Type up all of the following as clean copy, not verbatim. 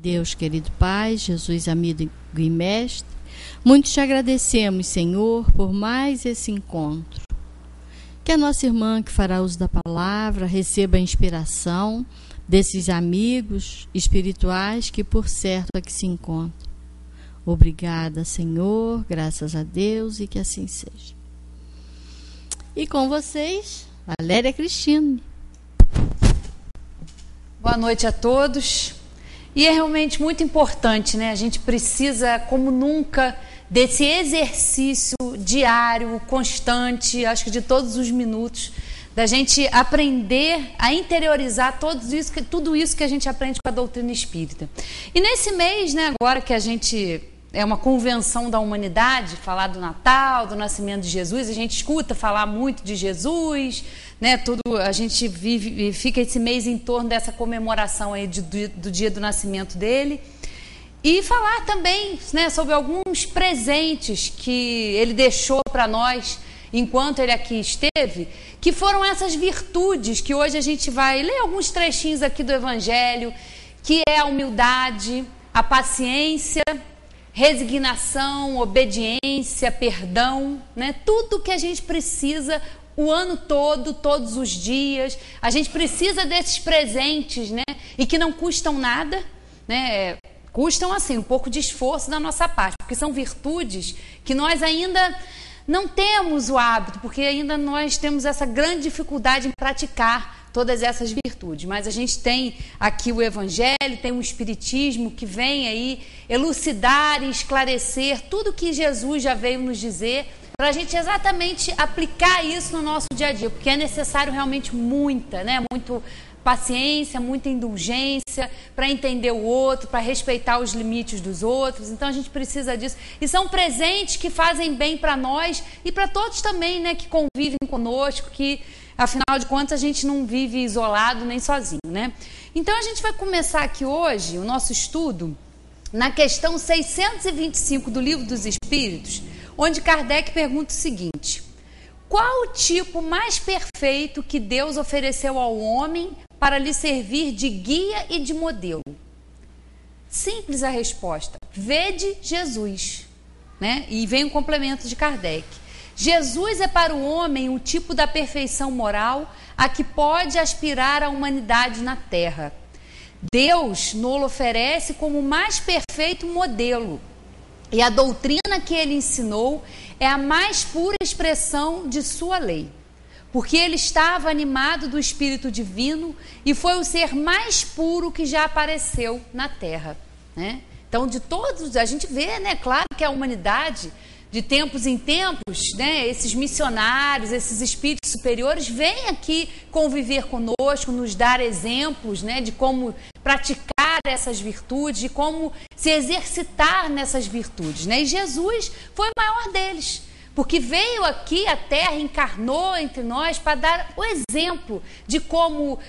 Deus, querido Pai, Jesus, amigo e mestre, muito te agradecemos, Senhor, por mais esse encontro. Que a nossa irmã que fará uso da palavra receba a inspiração desses amigos espirituais que por certo aqui se encontram. Obrigada, Senhor, graças a Deus, e que assim seja. E com vocês, Valéria Cristine. Boa noite a todos. E é realmente muito importante, né? A gente precisa, como nunca, desse exercício diário, constante, acho que de todos os minutos, da gente aprender a interiorizar tudo isso que a gente aprende com a doutrina espírita. E nesse mês, né, agora que a gente é uma convenção da humanidade, falar do Natal, do nascimento de Jesus, a gente escuta falar muito de Jesus, né, a gente fica esse mês em torno dessa comemoração aí do dia do nascimento dele. E falar também, né, sobre alguns presentes que ele deixou para nós enquanto ele aqui esteve, que foram essas virtudes que hoje a gente vai ler alguns trechinhos aqui do Evangelho, que é a humildade, a paciência, resignação, obediência, perdão, né? Tudo que a gente precisa o ano todo, todos os dias. A gente precisa desses presentes, né? E que não custam nada, né? Custam, assim, um pouco de esforço da nossa parte, porque são virtudes que nós ainda não temos o hábito, porque ainda nós temos essa grande dificuldade em praticar todas essas virtudes. Mas a gente tem aqui o Evangelho, tem o Espiritismo que vem aí elucidar e esclarecer tudo que Jesus já veio nos dizer, para a gente exatamente aplicar isso no nosso dia a dia, porque é necessário realmente muita, né? Muito paciência, muita indulgência para entender o outro, para respeitar os limites dos outros. Então a gente precisa disso. E são presentes que fazem bem para nós e para todos também, né, que convivem conosco, que afinal de contas a gente não vive isolado nem sozinho, né? Então a gente vai começar aqui hoje o nosso estudo na questão 625 do Livro dos Espíritos, onde Kardec pergunta o seguinte: qual o tipo mais perfeito que Deus ofereceu ao homem para lhe servir de guia e de modelo? Simples a resposta: vede Jesus, né? E vem o complemento de Kardec. Jesus é para o homem o tipo da perfeição moral a que pode aspirar a humanidade na Terra. Deus nos oferece como o mais perfeito modelo, e a doutrina que ele ensinou é a mais pura expressão de sua lei, porque ele estava animado do Espírito Divino e foi o ser mais puro que já apareceu na Terra, né? Então, de todos, a gente vê, né, claro que a humanidade, de tempos em tempos, né, esses missionários, esses espíritos superiores vêm aqui conviver conosco, nos dar exemplos, né, de como praticar essas virtudes, de como se exercitar nessas virtudes, né? E Jesus foi o maior deles, porque veio aqui à Terra, encarnou entre nós para dar o exemplo de como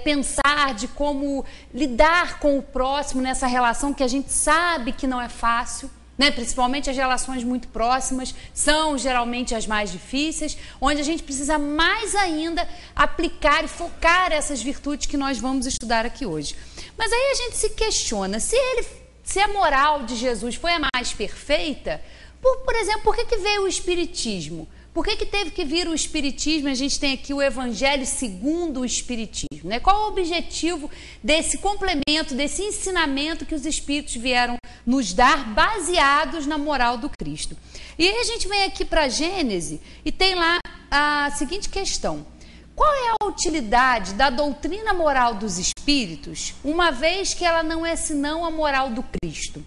pensar, de como lidar com o próximo nessa relação que a gente sabe que não é fácil, né? Principalmente as relações muito próximas são geralmente as mais difíceis, onde a gente precisa mais ainda aplicar e focar essas virtudes que nós vamos estudar aqui hoje. Mas aí a gente se questiona, se a moral de Jesus foi a mais perfeita, por exemplo, por que veio o Espiritismo? Por que teve que vir o Espiritismo? A gente tem aqui o Evangelho segundo o Espiritismo, né? Qual é o objetivo desse complemento, desse ensinamento que os Espíritos vieram nos dar, baseados na moral do Cristo? E aí a gente vem aqui para a Gênese e tem lá a seguinte questão: qual é a utilidade da doutrina moral dos Espíritos, uma vez que ela não é senão a moral do Cristo?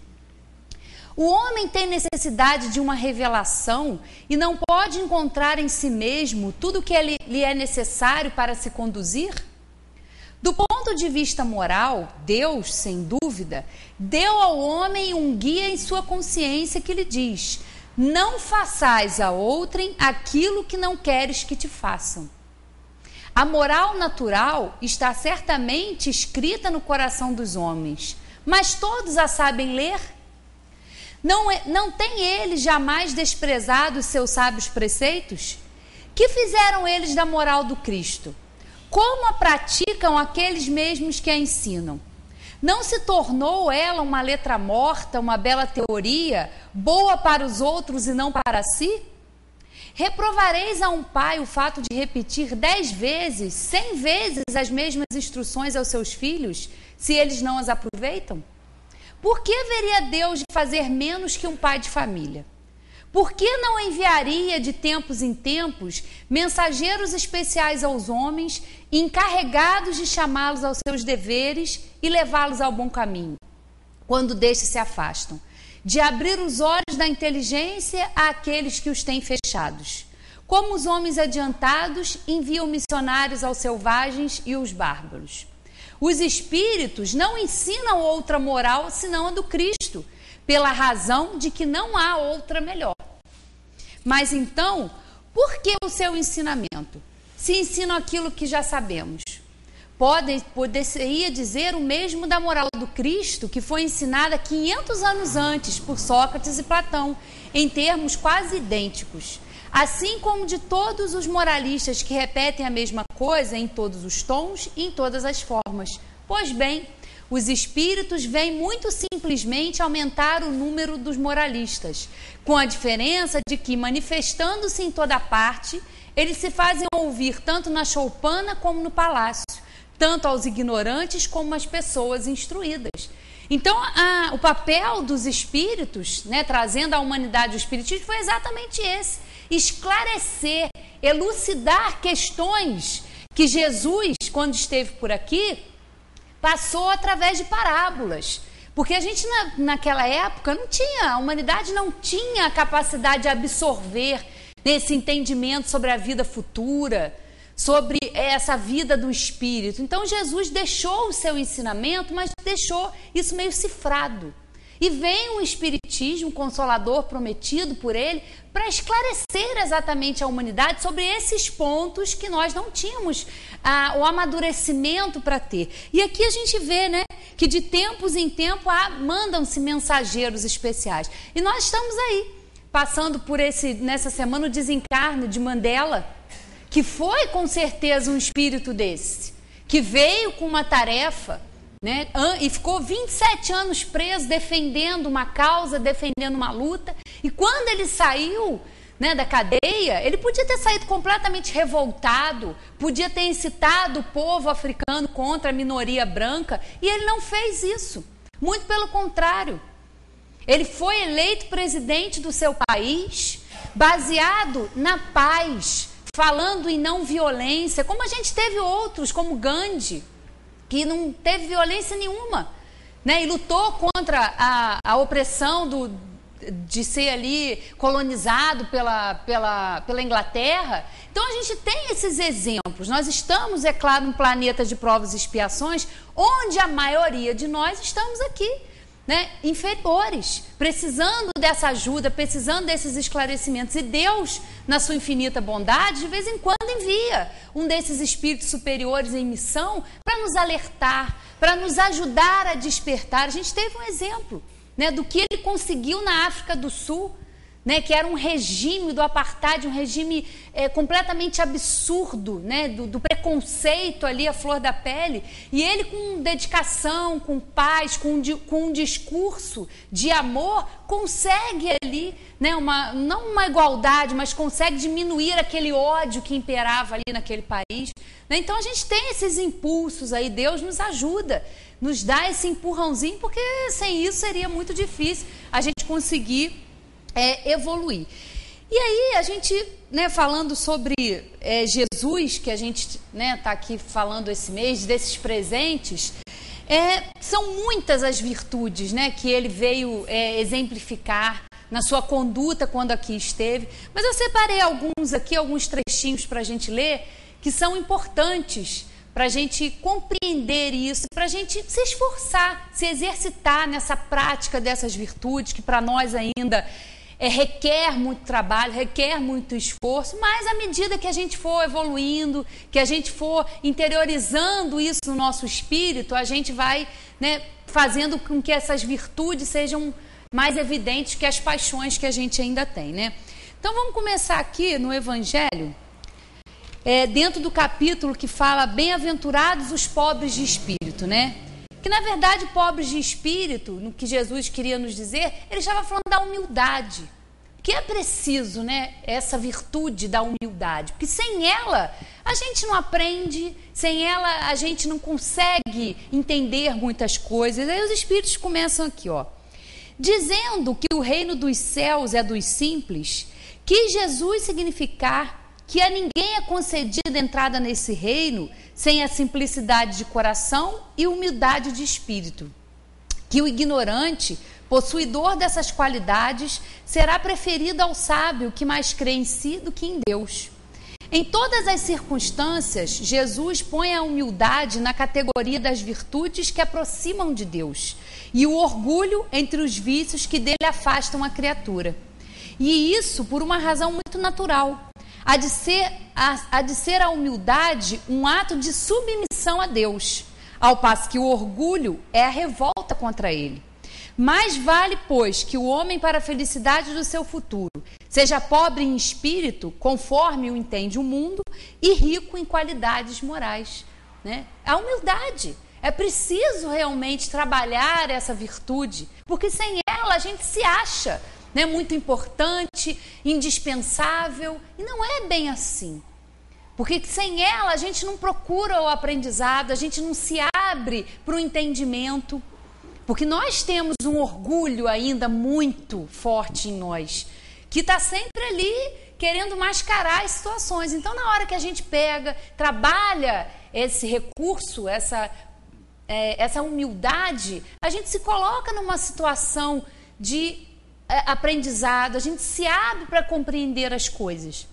O homem tem necessidade de uma revelação e não pode encontrar em si mesmo tudo o que lhe é necessário para se conduzir? Do ponto de vista moral, Deus, sem dúvida, deu ao homem um guia em sua consciência que lhe diz: não façais a outrem aquilo que não queres que te façam. A moral natural está certamente escrita no coração dos homens, mas todos a sabem ler? Não tem eles jamais desprezado os seus sábios preceitos? Que fizeram eles da moral do Cristo? Como a praticam aqueles mesmos que a ensinam? Não se tornou ela uma letra morta, uma bela teoria, boa para os outros e não para si? Reprovareis a um pai o fato de repetir 10 vezes, 100 vezes as mesmas instruções aos seus filhos, se eles não as aproveitam? Por que haveria Deus de fazer menos que um pai de família? Por que não enviaria de tempos em tempos mensageiros especiais aos homens, encarregados de chamá-los aos seus deveres e levá-los ao bom caminho, quando destes se afastam? De abrir os olhos da inteligência àqueles que os têm fechados. Como os homens adiantados enviam missionários aos selvagens e os bárbaros. Os espíritos não ensinam outra moral senão a do Cristo, pela razão de que não há outra melhor. Mas então, por que o seu ensinamento? Se ensinam aquilo que já sabemos. Poderia dizer o mesmo da moral do Cristo, que foi ensinada 500 anos antes por Sócrates e Platão, em termos quase idênticos. Assim como de todos os moralistas que repetem a mesma coisa em todos os tons e em todas as formas. Pois bem, os espíritos vêm muito simplesmente aumentar o número dos moralistas, com a diferença de que, manifestando-se em toda parte, eles se fazem ouvir tanto na choupana como no palácio, tanto aos ignorantes como às pessoas instruídas. Então, o papel dos espíritos, né, trazendo à humanidade o espiritismo, foi exatamente esse: esclarecer, elucidar questões que Jesus, quando esteve por aqui, passou através de parábolas. Porque a gente, naquela época, a humanidade não tinha a capacidade de absorver esse entendimento sobre a vida futura, sobre essa vida do espírito. Então Jesus deixou o seu ensinamento, mas deixou isso meio cifrado. E vem um espiritismo consolador prometido por ele para esclarecer exatamente a humanidade sobre esses pontos que nós não tínhamos o amadurecimento para ter. E aqui a gente vê, né, que de tempos em tempos mandam-se mensageiros especiais. E nós estamos aí, passando por nessa semana o desencarne de Mandela, que foi com certeza um espírito desse, que veio com uma tarefa, né, e ficou 27 anos preso, defendendo uma causa, defendendo uma luta. E quando ele saiu, né, da cadeia, ele podia ter saído completamente revoltado, podia ter incitado o povo africano contra a minoria branca, e ele não fez isso. Muito pelo contrário. Ele foi eleito presidente do seu país, baseado na paz, falando em não violência, como a gente teve outros, como Gandhi, que não teve violência nenhuma, né? E lutou contra a opressão de ser ali colonizado pela Inglaterra. Então a gente tem esses exemplos. Nós estamos, é claro, num planeta de provas e expiações, onde a maioria de nós estamos aqui, né, inferiores, precisando dessa ajuda, precisando desses esclarecimentos. E Deus, na sua infinita bondade, de vez em quando envia um desses espíritos superiores em missão para nos alertar, para nos ajudar a despertar. A gente teve um exemplo, né, do que ele conseguiu na África do Sul, né, que era um regime do apartheid, um regime completamente absurdo, né, do preconceito ali à flor da pele, e ele com dedicação, com paz, com um discurso de amor, consegue ali, né, não uma igualdade, mas consegue diminuir aquele ódio que imperava ali naquele país, né? Então a gente tem esses impulsos aí, Deus nos ajuda, nos dá esse empurrãozinho, porque sem isso seria muito difícil a gente conseguir evoluir. E aí a gente, né, falando sobre Jesus, que a gente, né, está aqui falando esse mês, desses presentes, são muitas as virtudes, né, que ele veio exemplificar na sua conduta quando aqui esteve. Mas eu separei alguns trechinhos para a gente ler, que são importantes para a gente compreender isso, para a gente se esforçar, se exercitar nessa prática dessas virtudes, que para nós ainda requer muito trabalho, requer muito esforço, mas à medida que a gente for evoluindo, que a gente for interiorizando isso no nosso espírito, a gente vai, né, fazendo com que essas virtudes sejam mais evidentes que as paixões que a gente ainda tem, né? Então vamos começar aqui no Evangelho, dentro do capítulo que fala bem-aventurados os pobres de espírito, né? que na verdade pobres de espírito, no que Jesus queria nos dizer, ele estava falando da humildade. Que é preciso, né, essa virtude da humildade, porque sem ela a gente não aprende, sem ela a gente não consegue entender muitas coisas. Aí os espíritos começam aqui, ó, dizendo que o reino dos céus é dos simples, quis Jesus significar que a ninguém é concedida entrada nesse reino sem a simplicidade de coração e humildade de espírito, que o ignorante, possuidor dessas qualidades, será preferido ao sábio que mais crê em si do que em Deus. Em todas as circunstâncias, Jesus põe a humildade na categoria das virtudes que aproximam de Deus e o orgulho entre os vícios que dele afastam a criatura. E isso por uma razão muito natural. Há de ser a humildade um ato de submissão a Deus, ao passo que o orgulho é a revolta contra ele. Mais vale, pois, que o homem, para a felicidade do seu futuro, seja pobre em espírito, conforme o entende o mundo, e rico em qualidades morais, né? A humildade. É preciso realmente trabalhar essa virtude, porque sem ela a gente se acha, né, muito importante, indispensável, e não é bem assim. Porque sem ela a gente não procura o aprendizado, a gente não se abre para o entendimento. Porque nós temos um orgulho ainda muito forte em nós, que está sempre ali querendo mascarar as situações. Então, na hora que a gente pega, trabalha esse recurso, essa humildade, a gente se coloca numa situação de aprendizado, a gente se abre para compreender as coisas,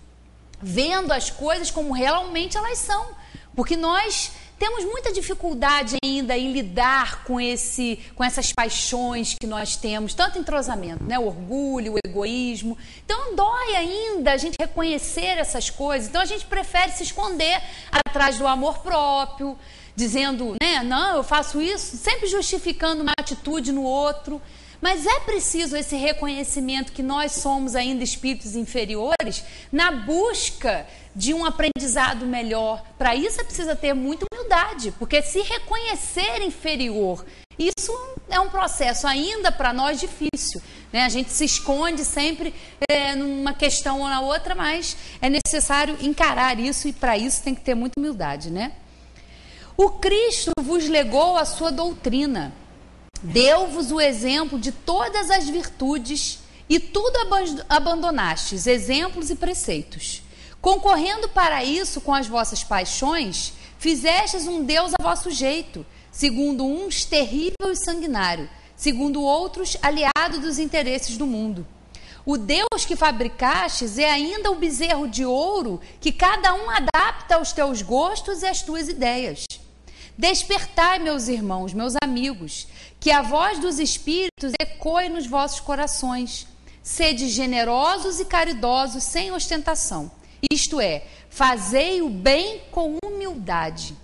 vendo as coisas como realmente elas são. Porque nós temos muita dificuldade ainda em lidar com essas paixões que nós temos, tanto entrosamento, né? O orgulho, o egoísmo. Então dói ainda a gente reconhecer essas coisas. Então a gente prefere se esconder atrás do amor próprio, dizendo, né, não, eu faço isso, sempre justificando uma atitude no outro. Mas é preciso esse reconhecimento que nós somos ainda espíritos inferiores na busca de um aprendizado melhor. Para isso é preciso ter muita humildade, porque se reconhecer inferior, isso é um processo ainda para nós difícil, né? A gente se esconde sempre numa questão ou na outra, mas é necessário encarar isso e para isso tem que ter muita humildade, né? O Cristo vos legou a sua doutrina, deu-vos o exemplo de todas as virtudes e tudo abandonastes, exemplos e preceitos. Concorrendo para isso com as vossas paixões, fizestes um Deus a vosso jeito, segundo uns terrível e sanguinário, segundo outros aliado dos interesses do mundo. O Deus que fabricastes é ainda o bezerro de ouro que cada um adapta aos teus gostos e às tuas ideias. Despertai, meus irmãos, meus amigos, que a voz dos espíritos ecoe nos vossos corações. Sede generosos e caridosos sem ostentação. Isto é, fazei o bem com humildade.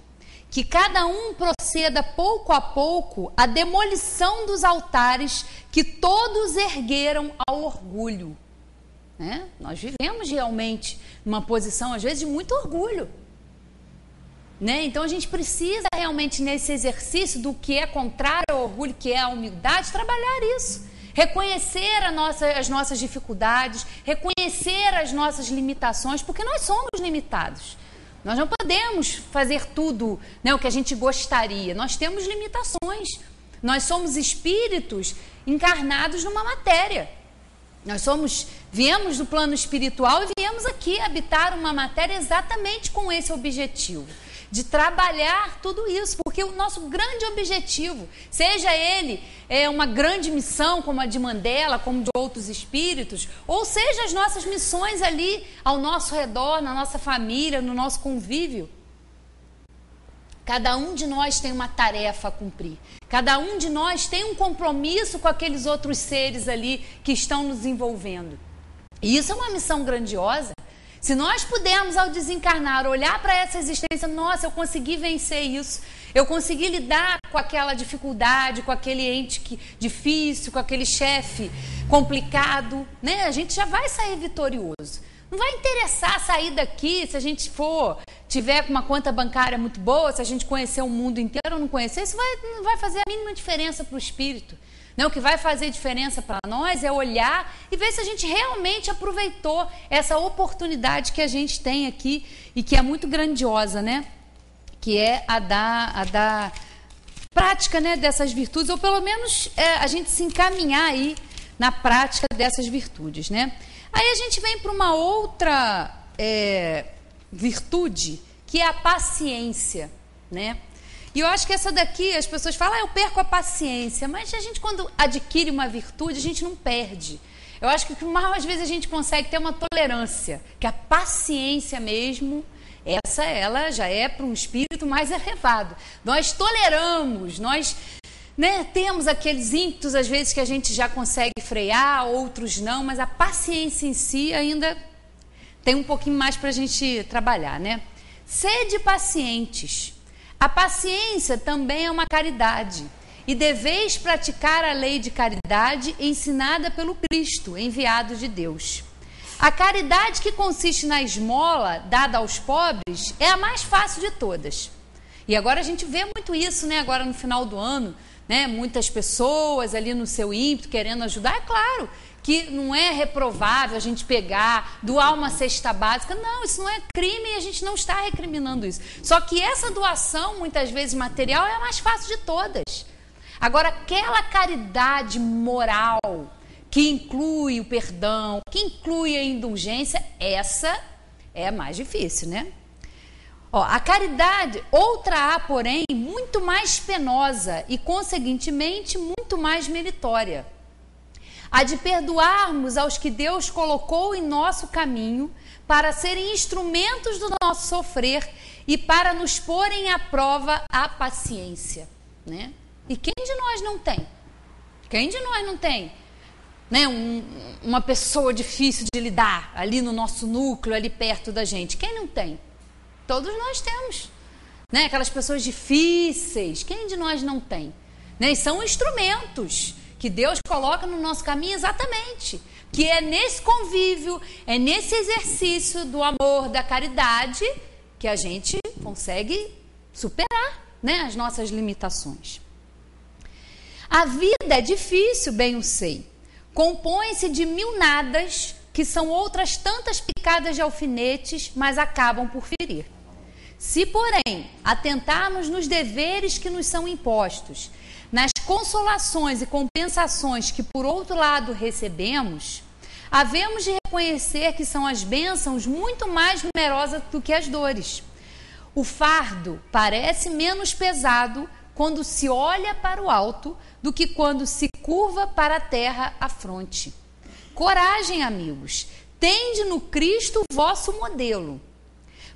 Que cada um proceda pouco a pouco à demolição dos altares que todos ergueram ao orgulho. Né? Nós vivemos realmente numa posição, às vezes, de muito orgulho. Né? Então a gente precisa realmente nesse exercício do que é contrário ao orgulho, que é a humildade, trabalhar isso. Reconhecer as nossas dificuldades, reconhecer as nossas limitações, porque nós somos limitados. Nós não podemos fazer tudo, né, o que a gente gostaria. Nós temos limitações. Nós somos espíritos encarnados numa matéria. Viemos do plano espiritual e viemos aqui habitar uma matéria exatamente com esse objetivo, de trabalhar tudo isso, porque o nosso grande objetivo, seja ele uma grande missão como a de Mandela, como de outros espíritos, ou seja as nossas missões ali ao nosso redor, na nossa família, no nosso convívio, cada um de nós tem uma tarefa a cumprir, cada um de nós tem um compromisso com aqueles outros seres ali que estão nos envolvendo, e isso é uma missão grandiosa. Se nós pudermos, ao desencarnar, olhar para essa existência, nossa, eu consegui vencer isso, eu consegui lidar com aquela dificuldade, com aquele ente difícil, com aquele chefe complicado, né? A gente já vai sair vitorioso. Não vai interessar sair daqui se a gente for tiver com uma conta bancária muito boa, se a gente conhecer o mundo inteiro ou não conhecer, isso não vai fazer a mínima diferença para o espírito. Não, o que vai fazer diferença para nós é olhar e ver se a gente realmente aproveitou essa oportunidade que a gente tem aqui e que é muito grandiosa, né? Que é a da prática, né, dessas virtudes, ou pelo menos a gente se encaminhar aí na prática dessas virtudes, né? Aí a gente vem para uma outra virtude, que é a paciência, né? E eu acho que essa daqui, as pessoas falam, eu perco a paciência, mas a gente quando adquire uma virtude, a gente não perde. Eu acho que mais vezes a gente consegue ter uma tolerância, que a paciência mesmo, ela já é para um espírito mais elevado. Nós toleramos, nós, né, temos aqueles ímpetos às vezes que a gente já consegue frear, outros não, mas a paciência em si ainda tem um pouquinho mais para a gente trabalhar, né? Sede pacientes. A paciência também é uma caridade, e deveis praticar a lei de caridade ensinada pelo Cristo, enviado de Deus. A caridade que consiste na esmola dada aos pobres é a mais fácil de todas. E agora a gente vê muito isso, né? Agora no final do ano, né? Muitas pessoas ali no seu ímpeto querendo ajudar. É claro que não é reprovável a gente pegar, doar uma cesta básica. Não, isso não é crime e a gente não está recriminando isso. Só que essa doação, muitas vezes material, é a mais fácil de todas. Agora, aquela caridade moral que inclui o perdão, que inclui a indulgência, essa é a mais difícil, né? A caridade, outra há, porém, muito mais penosa e, conseguintemente, muito mais meritória. A de perdoarmos aos que Deus colocou em nosso caminho para serem instrumentos do nosso sofrer e para nos porem à prova a paciência, né? E quem de nós não tem? Quem de nós não tem, né, uma pessoa difícil de lidar ali no nosso núcleo, ali perto da gente? Quem não tem? Todos nós temos, né? Aquelas pessoas difíceis, quem de nós não tem? Né? E são instrumentos que Deus coloca no nosso caminho exatamente, que é nesse convívio, é nesse exercício do amor, da caridade, que a gente consegue superar, né, as nossas limitações. A vida é difícil, bem o sei. Compõe-se de mil nadas, que são outras tantas picadas de alfinetes, mas acabam por ferir. Se, porém, atentarmos nos deveres que nos são impostos, nas consolações e compensações que, por outro lado, recebemos, havemos de reconhecer que são as bênçãos muito mais numerosas do que as dores. O fardo parece menos pesado quando se olha para o alto do que quando se curva para a terra a fronte. Coragem, amigos, tende no Cristo o vosso modelo.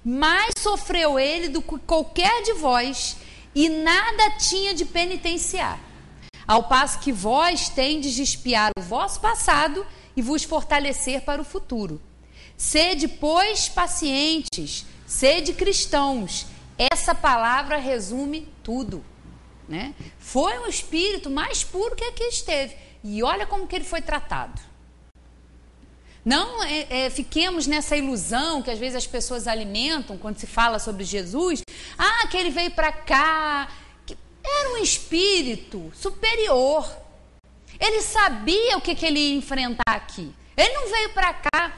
Mais sofreu ele do que qualquer de vós e nada tinha de penitenciar. Ao passo que vós tendes de espiar o vosso passado e vos fortalecer para o futuro. Sede, pois, pacientes, sede cristãos. Essa palavra resume tudo, né? Foi um espírito mais puro que aqui esteve. E olha como que ele foi tratado. Não fiquemos nessa ilusão que às vezes as pessoas alimentam quando se fala sobre Jesus. Ah, que ele veio para cá. Era um espírito superior. Ele sabia o que ele ia enfrentar aqui. Ele não veio para cá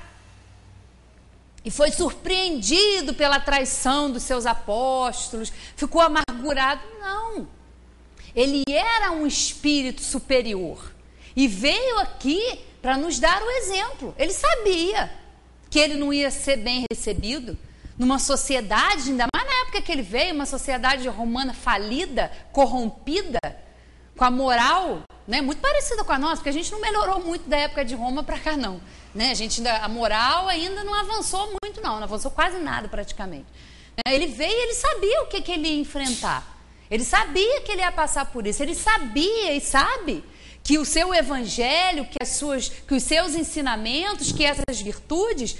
e foi surpreendido pela traição dos seus apóstolos, ficou amargurado. Não. Ele era um espírito superior e veio aqui para nos dar o exemplo. Ele sabia que ele não ia ser bem recebido numa sociedade, ainda mais na época que ele veio, uma sociedade romana falida, corrompida, com a moral, né, muito parecida com a nossa, porque a gente não melhorou muito da época de Roma para cá, não. Né? A moral ainda não avançou muito, não avançou quase nada praticamente. Ele veio e ele sabia o que ele ia enfrentar. Ele sabia que ele ia passar por isso. Ele sabia e sabe que o seu evangelho, que os seus ensinamentos, que essas virtudes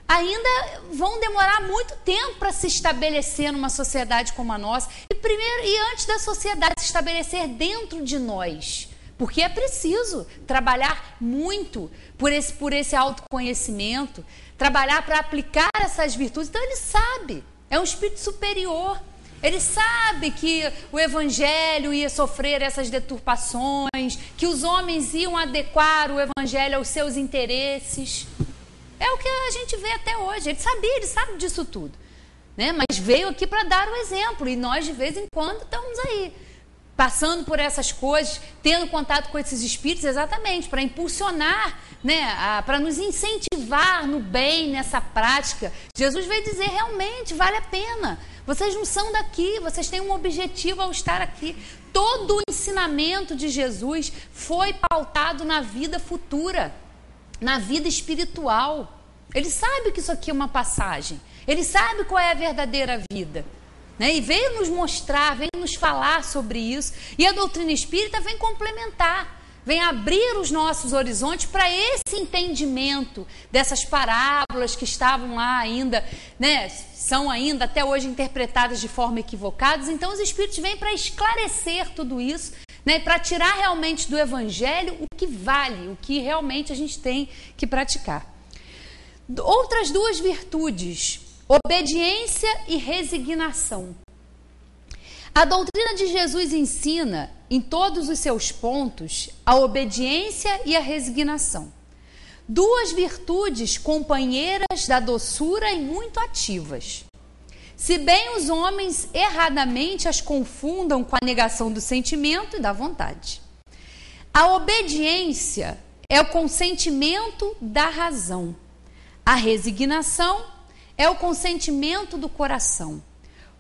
ainda vão demorar muito tempo para se estabelecer numa sociedade como a nossa. E antes da sociedade se estabelecer dentro de nós. Porque é preciso trabalhar muito por esse autoconhecimento, trabalhar para aplicar essas virtudes. Então ele sabe. é um espírito superior. Ele sabe que o evangelho ia sofrer essas deturpações, que os homens iam adequar o evangelho aos seus interesses. É o que a gente vê até hoje. Ele sabe disso tudo, né? Mas veio aqui para dar o exemplo, e nós de vez em quando estamos aí, passando por essas coisas, tendo contato com esses espíritos, exatamente, para impulsionar, né, para nos incentivar no bem, nessa prática. Jesus veio dizer, realmente, vale a pena. Vocês não são daqui, vocês têm um objetivo ao estar aqui. Todo o ensinamento de Jesus foi pautado na vida futura, na vida espiritual. Ele sabe que isso aqui é uma passagem. Ele sabe qual é a verdadeira vida, né? E veio nos mostrar, veio nos falar sobre isso. E a doutrina espírita vem complementar, vem abrir os nossos horizontes para esse entendimento dessas parábolas que estavam lá ainda, né? São ainda até hoje interpretadas de forma equivocada. Então os espíritos vêm para esclarecer tudo isso, né? Para tirar realmente do evangelho o que vale, o que realmente a gente tem que praticar. Outras duas virtudes: obediência e resignação. A doutrina de Jesus ensina, em todos os seus pontos, a obediência e a resignação. Duas virtudes companheiras da doçura e muito ativas. Se bem os homens erradamente as confundam com a negação do sentimento e da vontade. A obediência é o consentimento da razão. A resignação é o consentimento do coração.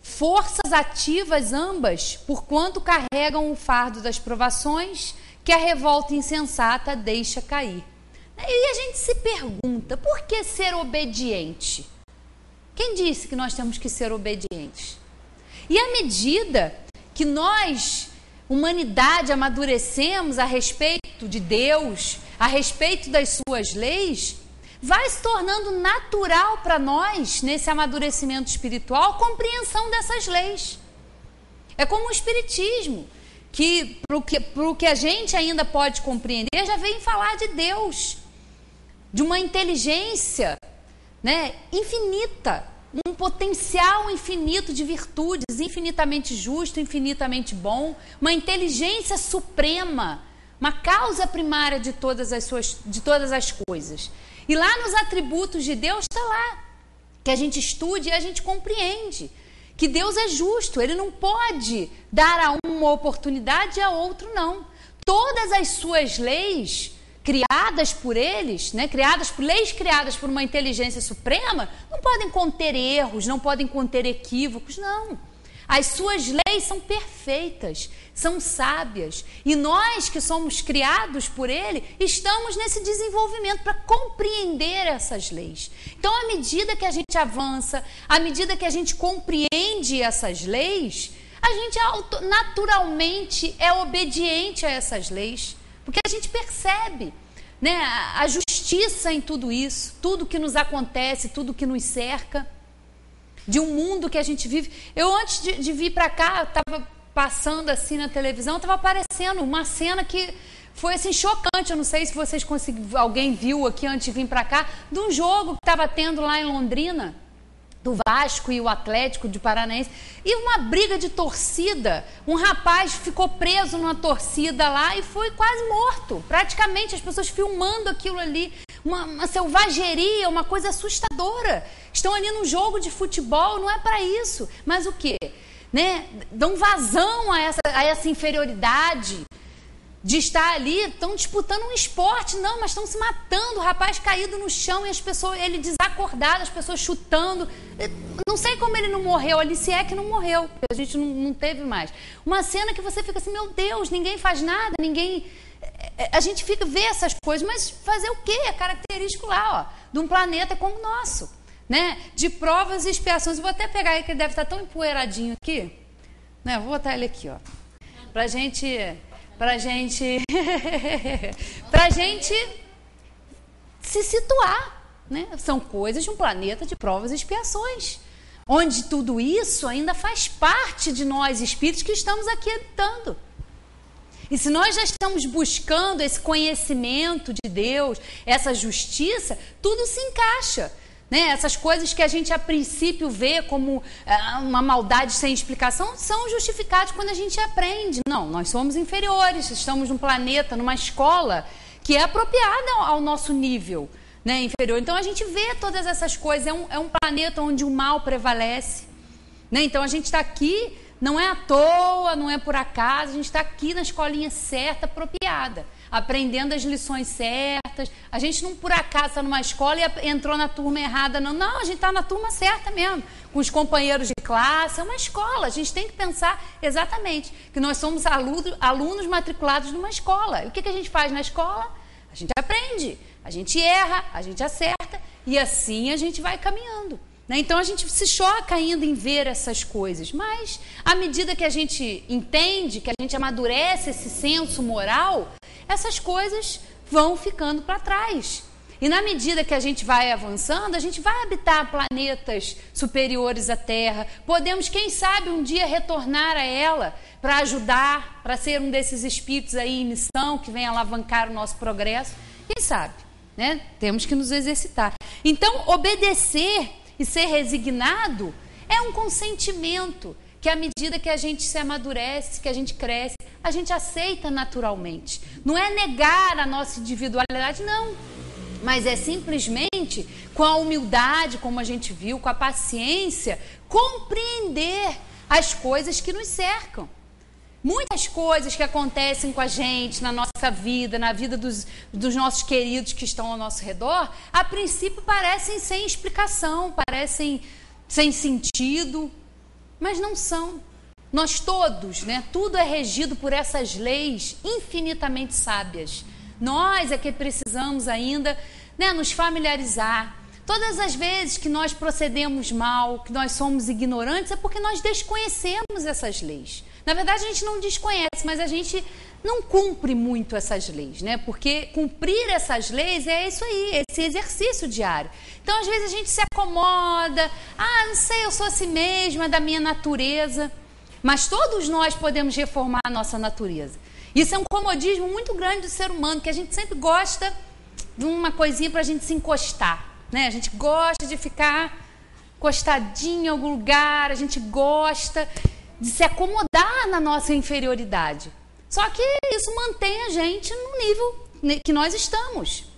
Forças ativas ambas, porquanto carregam o fardo das provações que a revolta insensata deixa cair. E a gente se pergunta, por que ser obediente? Quem disse que nós temos que ser obedientes? E à medida que nós, humanidade, amadurecemos a respeito de Deus, a respeito das suas leis, vai se tornando natural para nós, nesse amadurecimento espiritual, a compreensão dessas leis. É como o Espiritismo, que para o que a gente ainda pode compreender, já vem falar de Deus, de uma inteligência, né, infinita, um potencial infinito de virtudes, infinitamente justo, infinitamente bom, uma inteligência suprema, uma causa primária de todas as coisas. E lá nos atributos de Deus está lá, que a gente estude e a gente compreende que Deus é justo, Ele não pode dar a um uma oportunidade e a outro não. Todas as suas leis criadas por eles, né, leis criadas por uma inteligência suprema, não podem conter erros, não podem conter equívocos, não. As suas leis são perfeitas, são sábias. E nós que somos criados por Ele, estamos nesse desenvolvimento para compreender essas leis. Então, à medida que a gente avança, à medida que a gente compreende essas leis, a gente naturalmente é obediente a essas leis. Porque a gente percebe, né, a justiça em tudo isso, tudo que nos acontece, tudo que nos cerca, de um mundo que a gente vive. Eu, antes de vir para cá, estava passando assim na televisão, estava aparecendo uma cena que foi assim chocante. Eu não sei se vocês alguém viu aqui antes de vir para cá, de um jogo que estava tendo lá em Londrina, do Vasco e o Atlético de Paranaense, e uma briga de torcida. Um rapaz ficou preso numa torcida lá e foi quase morto, praticamente, as pessoas filmando aquilo ali, uma selvageria, uma coisa assustadora. Estão ali num jogo de futebol, não é para isso, mas o quê? Né? Dão vazão a essa inferioridade de estar ali, estão disputando um esporte, não, mas estão se matando, o rapaz caído no chão e as pessoas, ele desacordado, as pessoas chutando. Não sei como ele não morreu ali, se é que não morreu, porque a gente não teve mais. Uma cena que você fica assim, meu Deus, ninguém faz nada, a gente vê essas coisas, mas fazer o quê? É característico lá, ó, de um planeta como o nosso, né? De provas e expiações. Eu vou até pegar ele, que ele deve estar tão empoeiradinho aqui, né? Vou botar ele aqui, ó, pra gente se situar, né? São coisas de um planeta de provas e expiações, onde tudo isso ainda faz parte de nós, espíritos que estamos aqui habitando. E se nós já estamos buscando esse conhecimento de Deus, essa justiça, tudo se encaixa, né? Essas coisas que a gente a princípio vê como uma maldade sem explicação são justificadas quando a gente aprende. Não, nós somos inferiores, estamos num planeta, numa escola que é apropriada ao nosso nível, né, inferior. Então a gente vê todas essas coisas, é um planeta onde o mal prevalece, né? Então a gente está aqui, não é à toa, não é por acaso, a gente está aqui na escolinha certa, apropriada, aprendendo as lições certas. A gente não por acaso está numa escola e entrou na turma errada, não. Não, a gente está na turma certa mesmo, com os companheiros de classe, é uma escola. A gente tem que pensar exatamente que nós somos alunos matriculados numa escola. E o que a gente faz na escola? A gente aprende, a gente erra, a gente acerta e assim a gente vai caminhando. Então a gente se choca ainda em ver essas coisas, mas à medida que a gente entende, que a gente amadurece esse senso moral, essas coisas vão ficando para trás. E na medida que a gente vai avançando, a gente vai habitar planetas superiores à Terra. Podemos, quem sabe, um dia retornar a ela para ajudar, para ser um desses espíritos aí em missão que vem alavancar o nosso progresso. Quem sabe, né? Temos que nos exercitar. Então, obedecer e ser resignado é um consentimento que à medida que a gente se amadurece, que a gente cresce, a gente aceita naturalmente. Não é negar a nossa individualidade, não. Mas é simplesmente com a humildade, como a gente viu, com a paciência, compreender as coisas que nos cercam. Muitas coisas que acontecem com a gente na nossa vida, na vida dos nossos queridos que estão ao nosso redor, a princípio parecem sem explicação, parecem sem sentido, mas não são. Nós todos, né? Tudo é regido por essas leis infinitamente sábias. Nós é que precisamos ainda, né, nos familiarizar. Todas as vezes que nós procedemos mal, que nós somos ignorantes, é porque nós desconhecemos essas leis. Na verdade, a gente não desconhece, mas a gente não cumpre muito essas leis, né? Porque cumprir essas leis é isso aí, esse exercício diário. Então, às vezes, a gente se acomoda, não sei, eu sou assim mesma, da minha natureza. Mas todos nós podemos reformar a nossa natureza. Isso é um comodismo muito grande do ser humano, que a gente sempre gosta de uma coisinha para a gente se encostar, né? A gente gosta de ficar encostadinho em algum lugar, a gente gosta de se acomodar na nossa inferioridade. Só que isso mantém a gente no nível que nós estamos.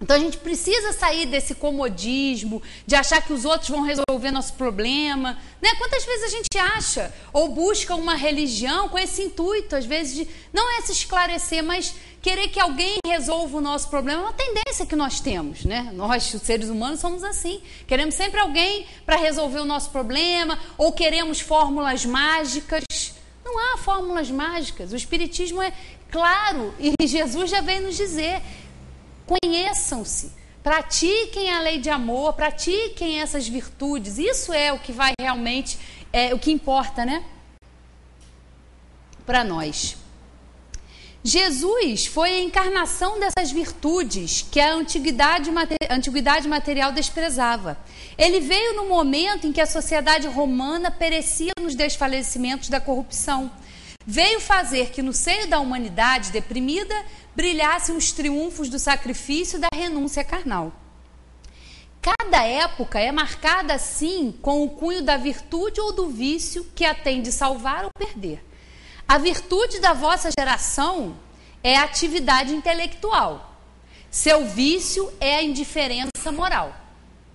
Então a gente precisa sair desse comodismo, de achar que os outros vão resolver nosso problema, né? Quantas vezes a gente acha ou busca uma religião com esse intuito, às vezes, de não é se esclarecer, mas querer que alguém resolva o nosso problema. É uma tendência que nós temos, né? Nós, os seres humanos, somos assim. Queremos sempre alguém para resolver o nosso problema, ou queremos fórmulas mágicas. Não há fórmulas mágicas. O Espiritismo é claro e Jesus já veio nos dizer: conheçam-se, pratiquem a lei de amor, pratiquem essas virtudes. Isso é o que vai realmente, o que importa, né? Para nós. Jesus foi a encarnação dessas virtudes que a antiguidade material desprezava. Ele veio no momento em que a sociedade romana perecia nos desfalecimentos da corrupção. Veio fazer que no seio da humanidade deprimida brilhassem os triunfos do sacrifício e da renúncia carnal. Cada época é marcada assim com o cunho da virtude ou do vício que a tem de salvar ou perder. A virtude da vossa geração é a atividade intelectual. Seu vício é a indiferença moral.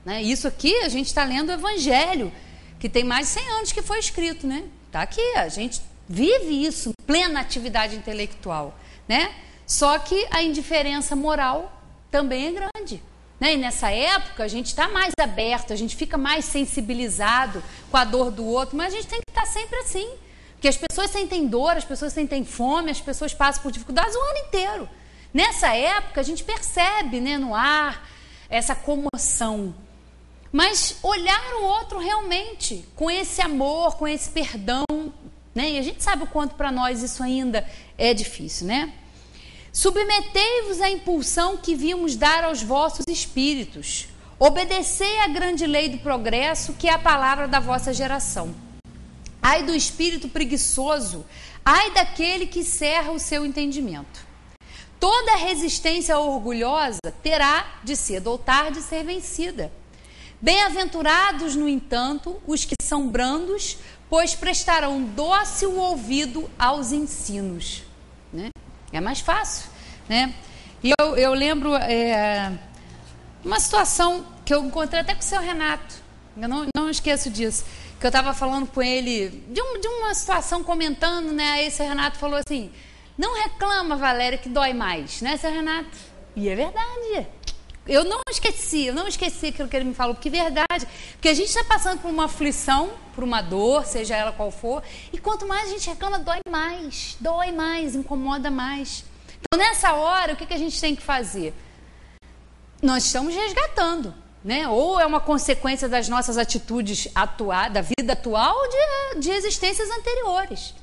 Né? Isso aqui a gente está lendo o Evangelho, que tem mais de 100 anos que foi escrito. Né? Está aqui, a gente vive isso, plena atividade intelectual. Né? Só que a indiferença moral também é grande. Né? E nessa época a gente está mais aberto, a gente fica mais sensibilizado com a dor do outro, mas a gente tem que estar sempre assim. Porque as pessoas sentem dor, as pessoas sentem fome, as pessoas passam por dificuldades o ano inteiro. Nessa época, a gente percebe, né, no ar essa comoção. Mas olhar o outro realmente com esse amor, com esse perdão, né? E a gente sabe o quanto para nós isso ainda é difícil, né? Submetei-vos à impulsão que vimos dar aos vossos espíritos. Obedecei à grande lei do progresso, que é a palavra da vossa geração. Ai do espírito preguiçoso, ai daquele que cerra o seu entendimento. Toda resistência orgulhosa terá, de cedo ou tarde, ser vencida. Bem-aventurados, no entanto, os que são brandos, pois prestarão dócil ouvido aos ensinos. Né? É mais fácil. Né? E eu lembro uma situação que eu encontrei até com o seu Renato. Eu não esqueço disso. Que eu estava falando com ele de uma situação, comentando, né? Aí o seu Renato falou assim: não reclama, Valéria, que dói mais, né, seu Renato? E é verdade. Eu não esqueci aquilo que ele me falou, porque é verdade. Porque a gente está passando por uma aflição, por uma dor, seja ela qual for, e quanto mais a gente reclama, dói mais, incomoda mais. Então, nessa hora, o que a gente tem que fazer? Nós estamos resgatando, né? Ou é uma consequência das nossas atitudes da vida atual ou de existências anteriores.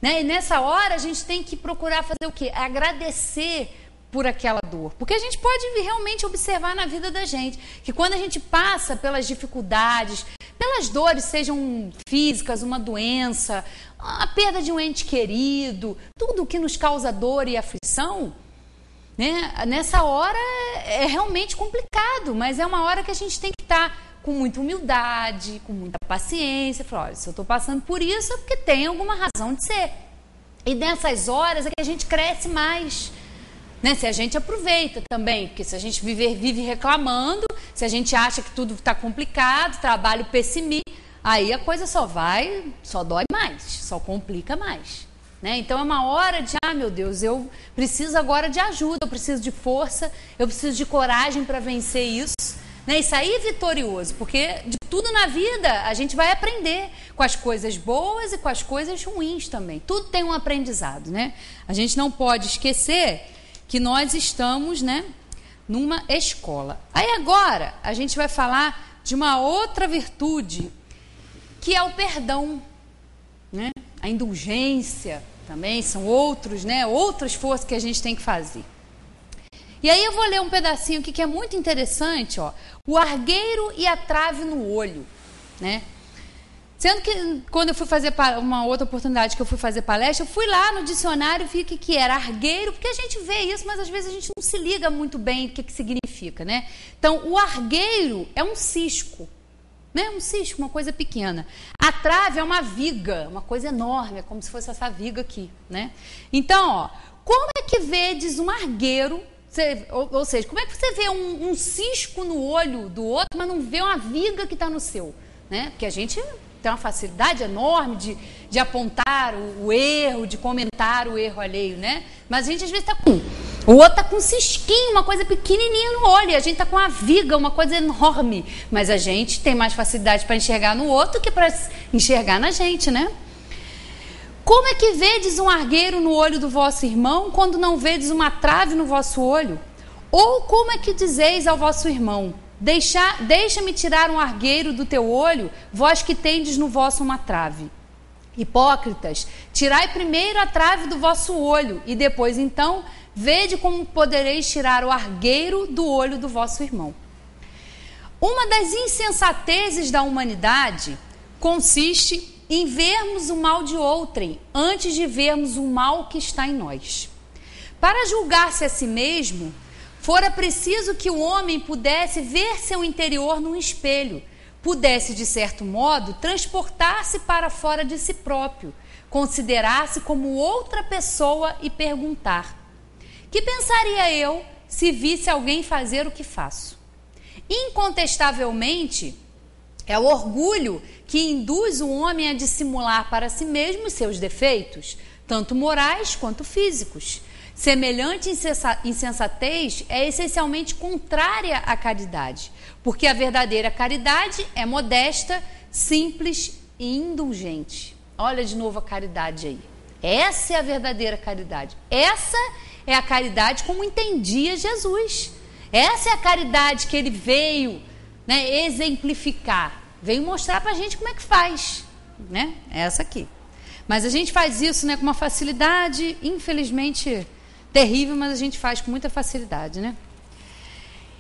Né? E nessa hora, a gente tem que procurar fazer o quê? Agradecer por aquela dor. Porque a gente pode realmente observar na vida da gente que quando a gente passa pelas dificuldades, pelas dores, sejam físicas, uma doença, a perda de um ente querido, tudo que nos causa dor e aflição, né? Nessa hora é realmente complicado, mas é uma hora que a gente tem que estar com muita humildade, com muita paciência, falar, olha, se eu estou passando por isso é porque tem alguma razão de ser. E nessas horas é que a gente cresce mais. Né? Se a gente aproveita também, porque se a gente vive reclamando, se a gente acha que tudo está complicado, trabalho pessimista, aí a coisa só dói mais, só complica mais. Né? Então é uma hora de, meu Deus, eu preciso agora de ajuda, eu preciso de força, eu preciso de coragem para vencer isso. Né? E sair vitorioso, porque de tudo na vida a gente vai aprender com as coisas boas e com as coisas ruins também. Tudo tem um aprendizado. Né? A gente não pode esquecer que nós estamos, né, numa escola. Aí agora a gente vai falar de uma outra virtude, que é o perdão, né? A indulgência também são outros, né, outras forças que a gente tem que fazer. E aí eu vou ler um pedacinho aqui que é muito interessante, ó. O argueiro e a trave no olho, né? Sendo que quando eu fui fazer uma outra oportunidade que eu fui fazer palestra, eu fui lá no dicionário e vi o que era argueiro, porque a gente vê isso, mas às vezes a gente não se liga muito bem o que significa, né? Então, o argueiro é um cisco, né? Um cisco, uma coisa pequena. A trave é uma viga, uma coisa enorme, é como se fosse essa viga aqui, né? Então, ó, como é que vedes um argueiro, ou seja, como é que você vê um cisco no olho do outro, mas não vê uma viga que está no seu, né? Porque a gente tem uma facilidade enorme de apontar o erro, de comentar o erro alheio, né? Mas a gente às vezes está com... O outro está com um cisquinho, uma coisa pequenininha no olho, e a gente está com uma viga, uma coisa enorme. Mas a gente tem mais facilidade para enxergar no outro que para enxergar na gente, né? Como é que vedes um argueiro no olho do vosso irmão, quando não vedes uma trave no vosso olho? Ou como é que dizeis ao vosso irmão: deixa-me tirar um argueiro do teu olho, vós que tendes no vosso uma trave. Hipócritas, tirai primeiro a trave do vosso olho, e depois então vede como podereis tirar o argueiro do olho do vosso irmão. Uma das insensatezes da humanidade consiste em vermos o mal de outrem antes de vermos o mal que está em nós. Para julgar-se a si mesmo, fora preciso que o homem pudesse ver seu interior num espelho, pudesse, de certo modo, transportar-se para fora de si próprio, considerar-se como outra pessoa e perguntar: que pensaria eu se visse alguém fazer o que faço? Incontestavelmente, é o orgulho que induz o homem a dissimular para si mesmo os seus defeitos, tanto morais quanto físicos. Semelhante insensatez é essencialmente contrária à caridade, porque a verdadeira caridade é modesta, simples e indulgente. Olha de novo a caridade aí. Essa é a verdadeira caridade. Essa é a caridade como entendia Jesus. Essa é a caridade que ele veio, né, exemplificar. Veio mostrar pra gente como é que faz, né? Essa aqui. Mas a gente faz isso, né, com uma facilidade, infelizmente, terrível, mas a gente faz com muita facilidade, né?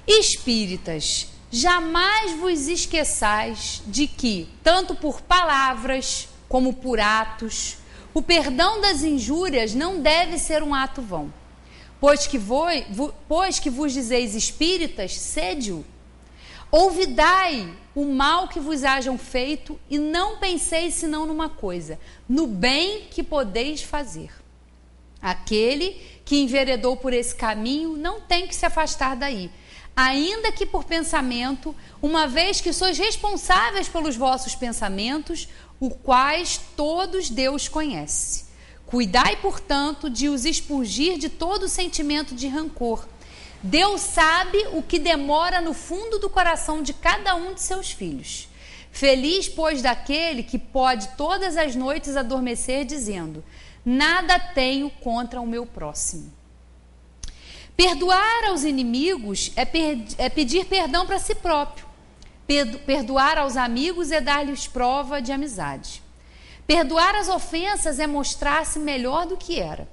Espíritas, jamais vos esqueçais de que, tanto por palavras como por atos, o perdão das injúrias não deve ser um ato vão. Pois que vos dizeis espíritas, sede-o. Olvidai o mal que vos hajam feito e não penseis senão numa coisa, no bem que podeis fazer. Aquele que enveredou por esse caminho não tem que se afastar daí, ainda que por pensamento, uma vez que sois responsáveis pelos vossos pensamentos, os quais todos Deus conhece. Cuidai, portanto, de os expurgir de todo sentimento de rancor. Deus sabe o que demora no fundo do coração de cada um de seus filhos. Feliz, pois, daquele que pode todas as noites adormecer dizendo: nada tenho contra o meu próximo. Perdoar aos inimigos é pedir perdão para si próprio. Perdoar aos amigos é dar-lhes prova de amizade. Perdoar as ofensas é mostrar-se melhor do que era.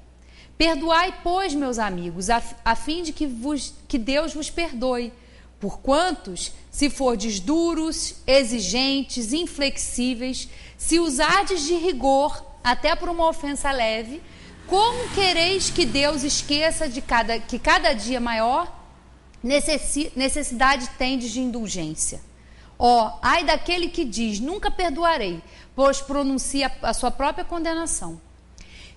Perdoai, pois, meus amigos, a fim de que Deus vos perdoe. Porquantos, se fordes duros, exigentes, inflexíveis, se usardes de rigor, até por uma ofensa leve, como quereis que Deus esqueça que cada dia maior necessidade tendes de indulgência? Ai daquele que diz, nunca perdoarei, pois pronuncia a sua própria condenação.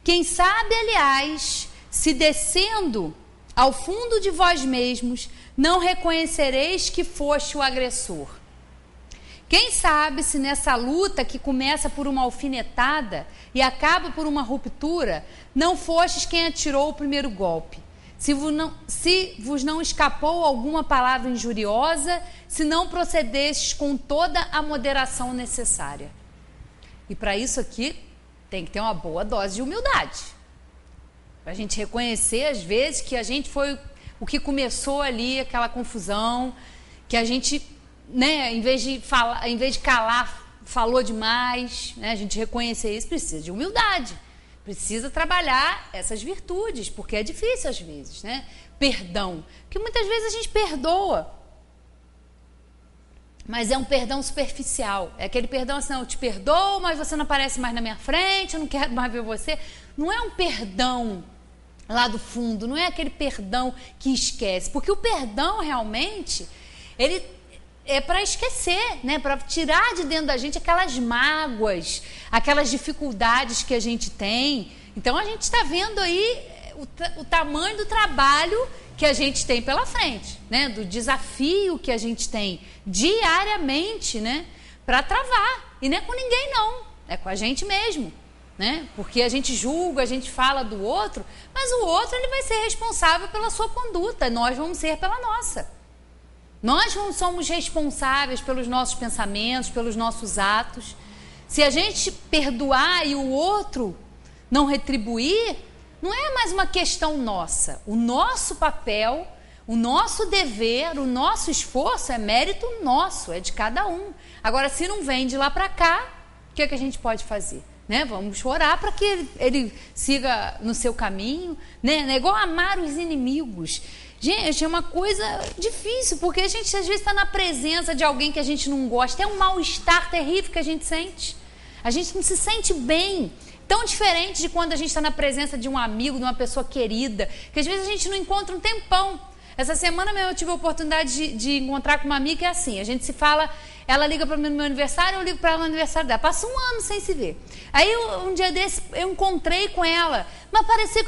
Quem sabe, aliás, se descendo ao fundo de vós mesmos, não reconhecereis que foste o agressor. Quem sabe se nessa luta que começa por uma alfinetada e acaba por uma ruptura, não fostes quem atirou o primeiro golpe. Se vos não escapou alguma palavra injuriosa, se não procedestes com toda a moderação necessária. E para isso aqui, tem que ter uma boa dose de humildade. Para a gente reconhecer, às vezes, que a gente foi o que começou ali, aquela confusão, que a gente, né, em vez de calar, falou demais, né? A gente reconhecer isso precisa de humildade. Precisa trabalhar essas virtudes, porque é difícil às vezes, né? Perdão. Porque muitas vezes a gente perdoa, mas é um perdão superficial. É aquele perdão assim, não, eu te perdoo, mas você não aparece mais na minha frente, eu não quero mais ver você. Não é um perdão lá do fundo, não é aquele perdão que esquece. Porque o perdão realmente, ele é para esquecer, né? Para tirar de dentro da gente aquelas mágoas, aquelas dificuldades que a gente tem. Então a gente está vendo aí o tamanho do trabalho que a gente tem pela frente, né? Do desafio que a gente tem diariamente, né? Para travar. E não é com ninguém não, é com a gente mesmo, né? Porque a gente julga, a gente fala do outro, mas o outro ele vai ser responsável pela sua conduta, nós vamos ser pela nossa. Nós não somos responsáveis pelos nossos pensamentos, pelos nossos atos. Se a gente perdoar e o outro não retribuir, não é mais uma questão nossa. O nosso papel, o nosso dever, o nosso esforço é mérito nosso, é de cada um. Agora, se não vem de lá para cá, o que é que a gente pode fazer? Né? Vamos orar para que ele siga no seu caminho, né? É igual amar os inimigos. Gente, é uma coisa difícil, porque a gente às vezes está na presença de alguém que a gente não gosta. É um mal-estar terrível que a gente sente. A gente não se sente bem. Tão diferente de quando a gente está na presença de um amigo, de uma pessoa querida, que às vezes a gente não encontra um tempão. Essa semana mesmo eu tive a oportunidade de encontrar com uma amiga que é assim, a gente se fala, ela liga para mim no meu aniversário, eu ligo para ela no aniversário dela. Passa um ano sem se ver. Aí um dia desse eu encontrei com ela, mas parecia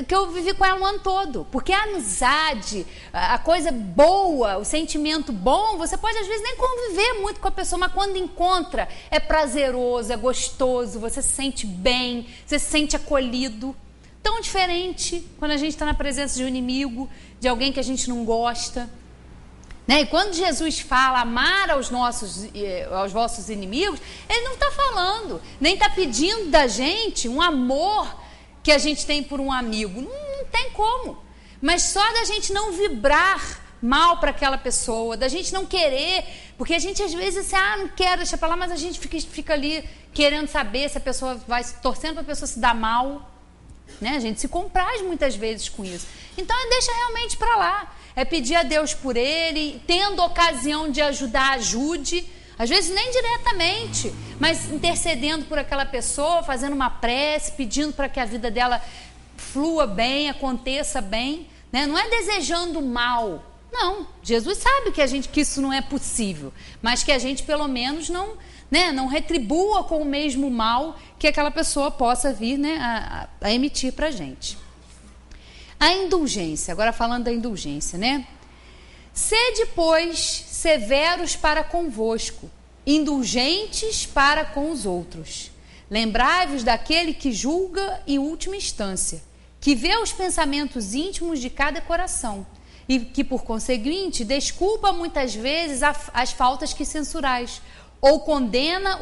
que eu vivi com ela o ano todo. Porque a amizade, a coisa boa, o sentimento bom, você pode às vezes nem conviver muito com a pessoa, mas quando encontra é prazeroso, é gostoso, você se sente bem, você se sente acolhido. Tão diferente quando a gente está na presença de um inimigo, de alguém que a gente não gosta. Né? E quando Jesus fala amar aos vossos inimigos, ele não está falando, nem está pedindo da gente um amor que a gente tem por um amigo. Não tem como. Mas só da gente não vibrar mal para aquela pessoa, da gente não querer, porque a gente às vezes não quero deixar para lá, mas a gente fica ali querendo saber se a pessoa vai torcendo para a pessoa se dar mal. Né? A gente se compraz muitas vezes com isso. Então deixa realmente para lá. É pedir a Deus por ele, tendo ocasião de ajudar, ajude. Às vezes nem diretamente, mas intercedendo por aquela pessoa, fazendo uma prece, pedindo para que a vida dela flua bem, aconteça bem. Né? Não é desejando mal, Não, Jesus sabe que isso não é possível, mas que a gente pelo menos não, né, não retribua com o mesmo mal que aquela pessoa possa vir, né, a emitir para a gente. A indulgência, agora falando da indulgência, né? Sede, pois, severos para convosco, indulgentes para com os outros. Lembrai-vos daquele que julga em última instância, que vê os pensamentos íntimos de cada coração, e que, por conseguinte, desculpa muitas vezes as faltas que censurais, ou condena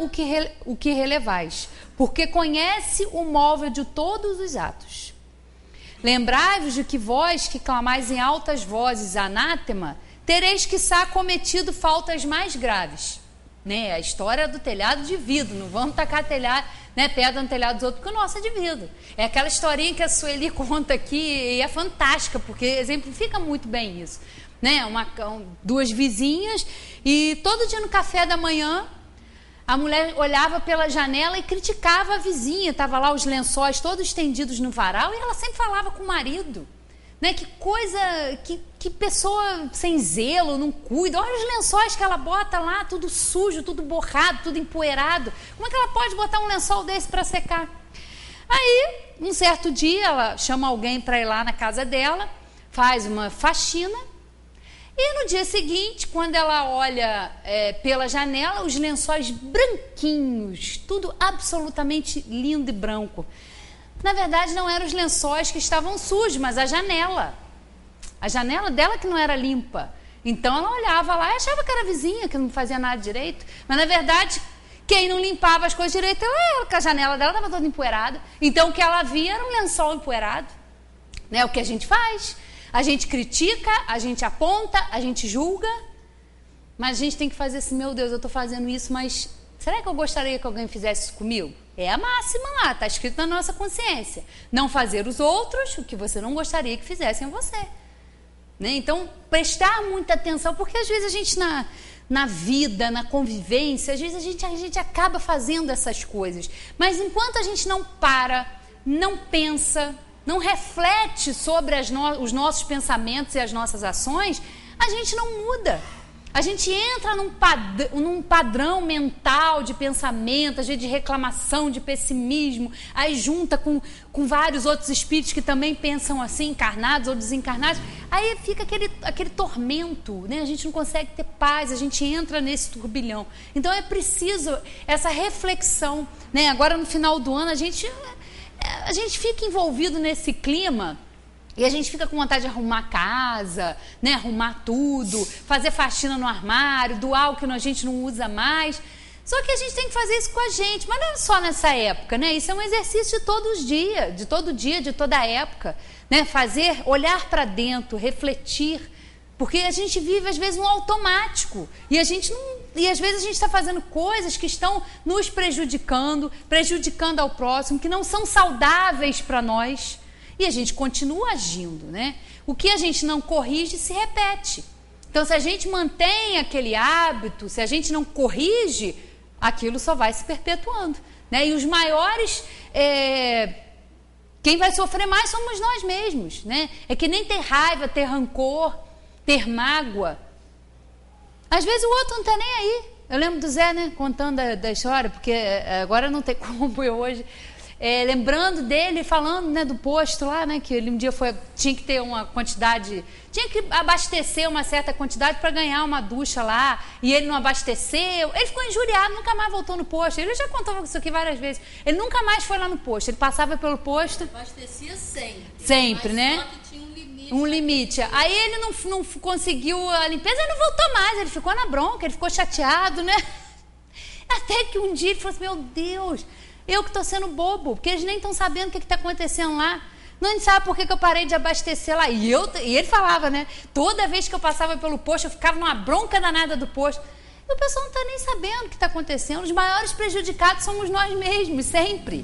o que relevais, porque conhece o móvel de todos os atos. Lembrai-vos de que vós, que clamais em altas vozes anátema, tereis quiçá cometido faltas mais graves. Né? A história do telhado de vidro, não vamos tacar telhado, né, pedra no telhado dos outros, porque o nosso é de vidro. É aquela historinha que a Sueli conta aqui e é fantástica, porque exemplifica muito bem isso. Né? Duas vizinhas, e todo dia no café da manhã, a mulher olhava pela janela e criticava a vizinha. Estava lá os lençóis todos estendidos no varal e ela sempre falava com o marido. Né? Que coisa, que pessoa sem zelo, não cuida. Olha os lençóis que ela bota lá, tudo sujo, tudo borrado, tudo empoeirado. Como é que ela pode botar um lençol desse para secar? Aí, um certo dia, ela chama alguém para ir lá na casa dela, faz uma faxina. E no dia seguinte, quando ela olha pela janela, os lençóis branquinhos, tudo absolutamente lindo e branco. Na verdade, não eram os lençóis que estavam sujos, mas a janela. A janela dela que não era limpa. Então ela olhava lá e achava que era a vizinha, que não fazia nada direito. Mas na verdade, quem não limpava as coisas direito era ela, porque a janela dela estava toda empoeirada. Então o que ela via era um lençol empoeirado. Né? O que a gente faz? A gente critica, a gente aponta, a gente julga, mas a gente tem que fazer assim, meu Deus, eu estou fazendo isso, mas será que eu gostaria que alguém fizesse isso comigo? É a máxima lá, está escrito na nossa consciência. Não fazer os outros o que você não gostaria que fizessem a você. Né? Então, prestar muita atenção, porque às vezes a gente na vida, na convivência, às vezes a gente acaba fazendo essas coisas. Mas enquanto a gente não para, não pensa, não reflete sobre os nossos pensamentos e as nossas ações, a gente não muda. A gente entra num padrão mental de pensamento, às vezes de reclamação, de pessimismo, aí junta com vários outros espíritos que também pensam assim, encarnados ou desencarnados, aí fica aquele tormento, né? A gente não consegue ter paz, a gente entra nesse turbilhão. Então é preciso essa reflexão, né? Agora no final do ano a gente fica envolvido nesse clima e a gente fica com vontade de arrumar a casa, né? Arrumar tudo, fazer faxina no armário, doar o que a gente não usa mais. Só que a gente tem que fazer isso com a gente, mas não é só nessa época, né? Isso é um exercício de todos os dias, de todo dia, de toda a época, né? Olhar para dentro, refletir, porque a gente vive às vezes no automático e às vezes a gente está fazendo coisas que estão nos prejudicando ao próximo, que não são saudáveis para nós. E a gente continua agindo, né? O que a gente não corrige se repete. Então, se a gente mantém aquele hábito, se a gente não corrige, aquilo só vai se perpetuando, né? E os maiores, quem vai sofrer mais somos nós mesmos, né? É que nem ter raiva, ter rancor, ter mágoa. Às vezes o outro não está nem aí. Eu lembro do Zé, né? Contando da história, porque agora não tem como eu hoje... lembrando dele, falando, né, do posto lá, né, que ele um dia tinha que ter uma quantidade, tinha que abastecer uma certa quantidade para ganhar uma ducha lá, e ele não abasteceu, ele ficou injuriado, nunca mais voltou no posto. Ele já contou isso aqui várias vezes, ele nunca mais foi lá no posto, ele passava pelo posto, abastecia sempre, né, só que tinha um limite. Aí ele não conseguiu a limpeza, ele não voltou mais, ele ficou na bronca, ele ficou chateado, né, até que um dia ele falou assim, meu Deus, eu que estou sendo bobo, porque eles nem estão sabendo o que está acontecendo lá. Não sabe por que eu parei de abastecer lá. E ele falava, né? Toda vez que eu passava pelo posto, eu ficava numa bronca danada do posto. E o pessoal não está nem sabendo o que está acontecendo. Os maiores prejudicados somos nós mesmos, sempre.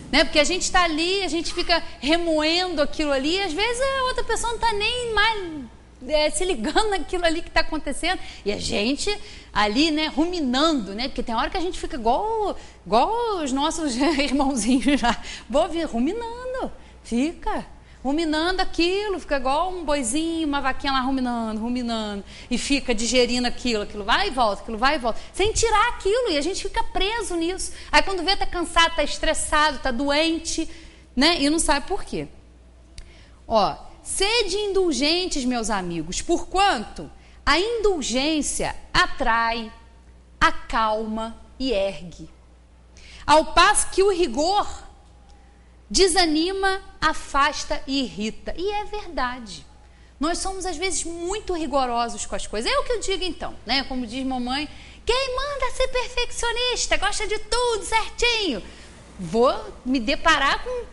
Né? Porque a gente está ali, a gente fica remoendo aquilo ali, e às vezes a outra pessoa não está nem mais se ligando naquilo ali que está acontecendo. E a gente ali, né, ruminando, né? Porque tem hora que a gente fica igual os nossos irmãozinhos lá, ruminando, fica. ruminando aquilo, fica igual um boizinho, uma vaquinha lá ruminando, e fica digerindo aquilo vai e volta, sem tirar aquilo, e a gente fica preso nisso. Aí quando vê, tá cansado, tá estressado, tá doente, né? E não sabe por quê. Ó, sede indulgentes, meus amigos, porquanto a indulgência atrai, acalma e ergue, ao passo que o rigor desanima, afasta e irrita. E é verdade. Nós somos, às vezes, muito rigorosos com as coisas. É o que eu digo, então, né? Como diz mamãe, quem manda ser perfeccionista, gosta de tudo certinho. Vou me deparar com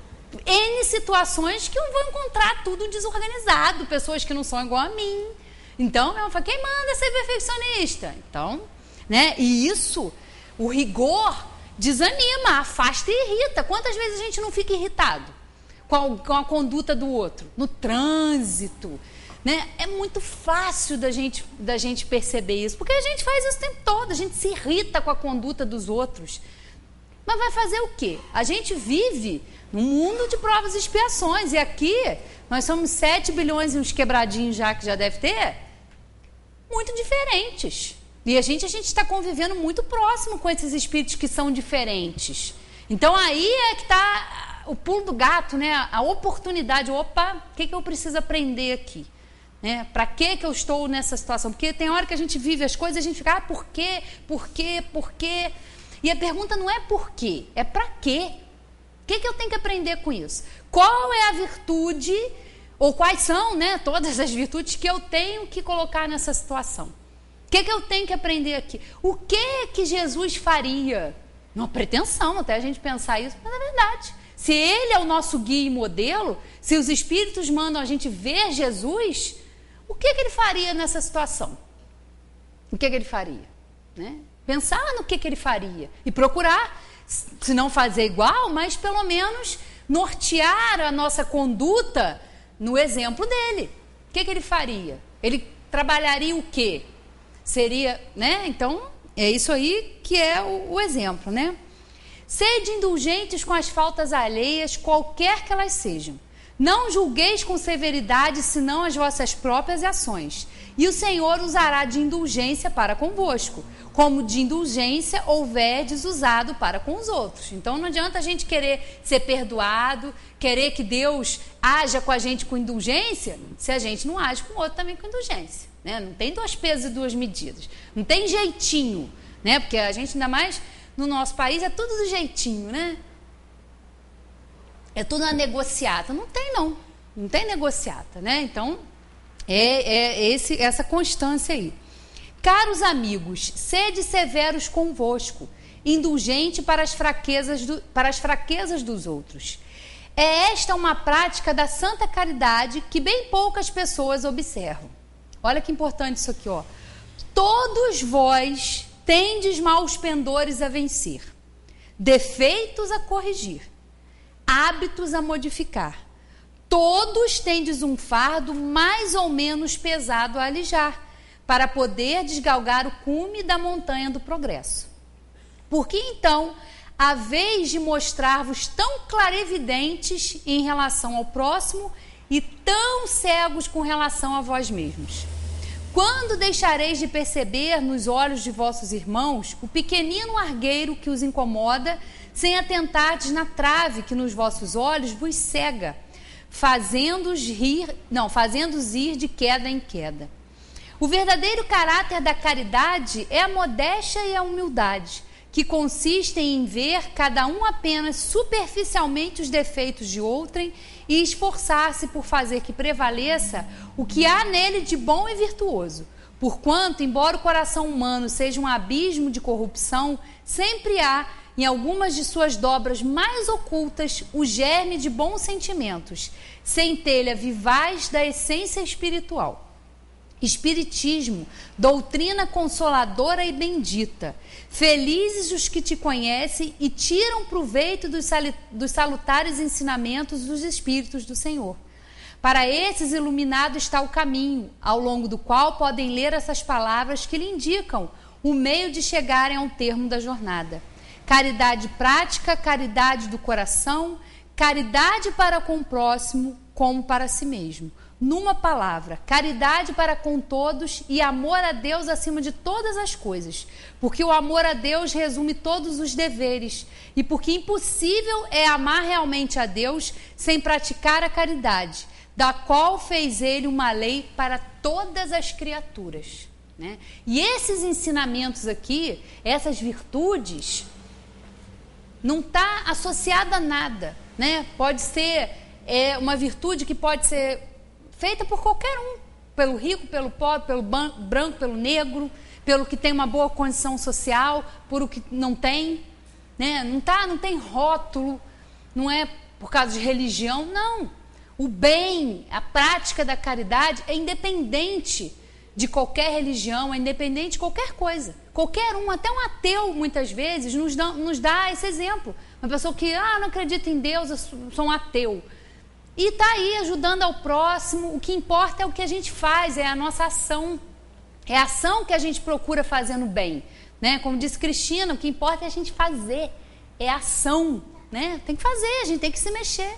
N situações que eu vou encontrar tudo desorganizado, pessoas que não são igual a mim. Então, eu falo, quem manda ser perfeccionista? Então, né? E isso, o rigor desanima, afasta e irrita. Quantas vezes a gente não fica irritado com a conduta do outro? No trânsito, né? É muito fácil da gente perceber isso, porque a gente faz isso o tempo todo, a gente se irrita com a conduta dos outros. Mas vai fazer o quê? A gente vive num mundo de provas e expiações, e aqui nós somos 7 bilhões e uns quebradinhos já, que já deve ter, muito diferentes. E a gente está convivendo muito próximo com esses espíritos que são diferentes. Então aí é que está o pulo do gato, né? A oportunidade. Opa, o que eu preciso aprender aqui? Né? Para que eu estou nessa situação? Porque tem hora que a gente vive as coisas e a gente fica, por quê? Por quê? Por quê? E a pergunta não é por quê, é para quê? O que eu tenho que aprender com isso? Qual é a virtude, ou quais são, né, todas as virtudes que eu tenho que colocar nessa situação? O que eu tenho que aprender aqui? O que Jesus faria? Uma pretensão até a gente pensar isso, mas é verdade. Se Ele é o nosso guia e modelo, se os Espíritos mandam a gente ver Jesus, o que Ele faria nessa situação? O que Ele faria? Né? Pensar no que Ele faria e procurar, se não fazer igual, mas pelo menos nortear a nossa conduta no exemplo dele. O que Ele faria? Ele trabalharia o quê? Seria, né? Então, é isso aí que é o exemplo, né? Sede indulgentes com as faltas alheias, qualquer que elas sejam. Não julgueis com severidade, senão as vossas próprias ações. E o Senhor usará de indulgência para convosco, como de indulgência houverdes usado para com os outros. Então, não adianta a gente querer ser perdoado, querer que Deus haja com a gente com indulgência, se a gente não age com o outro também com indulgência. Né? Não tem 2 pesos e 2 medidas. Não tem jeitinho, né? Porque a gente, ainda mais no nosso país, é tudo do jeitinho, né? É tudo uma negociata. Não tem, não. Não tem negociata, né? Então, essa constância aí. Caros amigos, sede severos convosco, indulgente para as fraquezas dos outros. É esta uma prática da santa caridade que bem poucas pessoas observam. Olha que importante isso aqui, ó. Todos vós tendes maus pendores a vencer, defeitos a corrigir, hábitos a modificar. Todos tendes um fardo mais ou menos pesado a alijar, para poder desgalgar o cume da montanha do progresso. Por que então, a vez de mostrar-vos tão clarividentes em relação ao próximo e tão cegos com relação a vós mesmos? Quando deixareis de perceber nos olhos de vossos irmãos o pequenino argueiro que os incomoda, sem atentardes na trave que nos vossos olhos vos cega, fazendo-os ir de queda em queda? O verdadeiro caráter da caridade é a modéstia e a humildade, que consistem em ver cada um apenas superficialmente os defeitos de outrem e esforçar-se por fazer que prevaleça o que há nele de bom e virtuoso. Porquanto, embora o coração humano seja um abismo de corrupção, sempre há, em algumas de suas dobras mais ocultas, o germe de bons sentimentos, centelha vivaz da essência espiritual. Espiritismo, doutrina consoladora e bendita. Felizes os que te conhecem e tiram proveito dos salutares ensinamentos dos Espíritos do Senhor. Para esses, iluminado está o caminho, ao longo do qual podem ler essas palavras que lhe indicam o meio de chegarem ao termo da jornada. Caridade prática, caridade do coração, caridade para com o próximo, como para si mesmo. Numa palavra, caridade para com todos e amor a Deus acima de todas as coisas, porque o amor a Deus resume todos os deveres e porque impossível é amar realmente a Deus sem praticar a caridade, da qual fez ele uma lei para todas as criaturas, né? E esses ensinamentos aqui, essas virtudes, não está associada a nada, né? Pode ser uma virtude que pode ser feita por qualquer um, pelo rico, pelo pobre, pelo branco, pelo negro, pelo que tem uma boa condição social, por o que não tem, né? Não tem rótulo, não é por causa de religião, não. O bem, a prática da caridade é independente de qualquer religião, é independente de qualquer coisa. Qualquer um, até um ateu, muitas vezes, nos dá esse exemplo. Uma pessoa que, não acredita em Deus, eu sou um ateu. E está aí ajudando ao próximo. O que importa é o que a gente faz, é a nossa ação. É a ação que a gente procura fazer no bem, né? Como disse Cristina, o que importa é a gente fazer. É a ação, né? Tem que fazer, a gente tem que se mexer.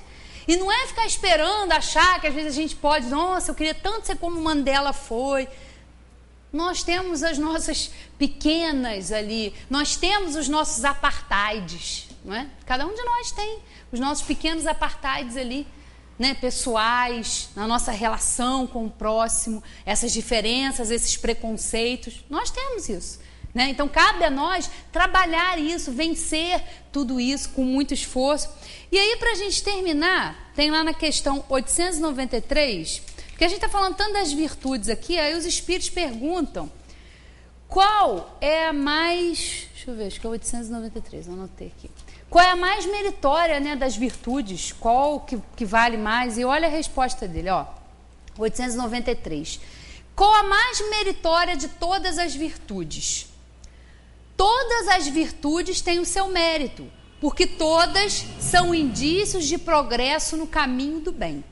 E não é ficar esperando, achar que às vezes a gente pode, nossa, eu queria tanto ser como Mandela foi. Nós temos as nossas pequenas ali, nós temos os nossos apartheids, não é? Cada um de nós tem os nossos pequenos apartheids ali, né, pessoais, na nossa relação com o próximo, essas diferenças, esses preconceitos, nós temos isso, né? Então cabe a nós trabalhar isso, vencer tudo isso com muito esforço. E aí, para a gente terminar, tem lá na questão 893, porque a gente está falando tanto das virtudes aqui, aí os espíritos perguntam qual é a mais, deixa eu ver, acho que é 893, eu anotei aqui. Qual é a mais meritória, né, das virtudes? Qual que vale mais? E olha a resposta dele, ó, 893. Qual a mais meritória de todas as virtudes? Todas as virtudes têm o seu mérito, porque todas são indícios de progresso no caminho do bem.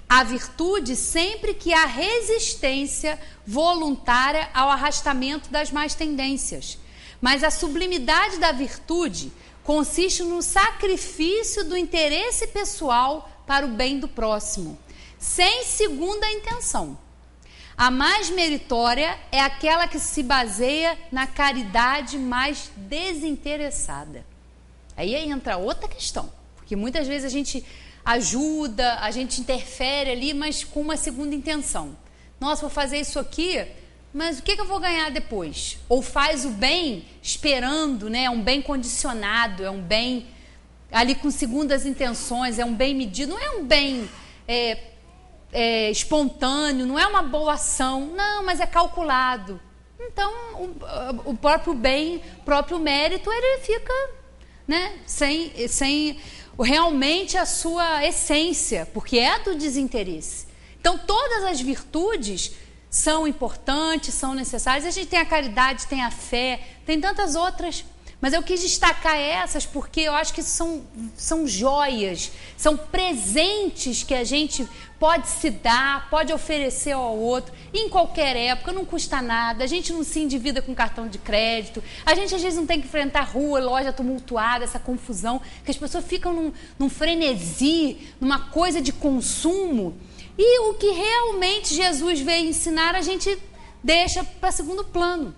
A virtude sempre que há resistência voluntária ao arrastamento das más tendências. Mas a sublimidade da virtude consiste no sacrifício do interesse pessoal para o bem do próximo, sem segunda intenção. A mais meritória é aquela que se baseia na caridade mais desinteressada. Aí entra outra questão, porque muitas vezes a gente ajuda, a gente interfere ali, mas com uma segunda intenção. Nossa, vou fazer isso aqui, mas o que eu vou ganhar depois? Ou faz o bem esperando, né? É um bem condicionado, é um bem ali com segundas intenções, é um bem medido, não é um bem espontâneo, não é uma boa ação, não, mas é calculado. Então, o próprio bem, o próprio mérito, ele fica, né, sem realmente a sua essência, porque é do desinteresse. Então, todas as virtudes são importantes, são necessárias. A gente tem a caridade, tem a fé, tem tantas outras, mas eu quis destacar essas porque eu acho que são joias, são presentes que a gente pode se dar, pode oferecer ao outro, em qualquer época, não custa nada, a gente não se endivida com cartão de crédito, a gente às vezes não tem que enfrentar rua, loja tumultuada, essa confusão, que as pessoas ficam num frenesi, numa coisa de consumo. E o que realmente Jesus veio ensinar, a gente deixa para segundo plano,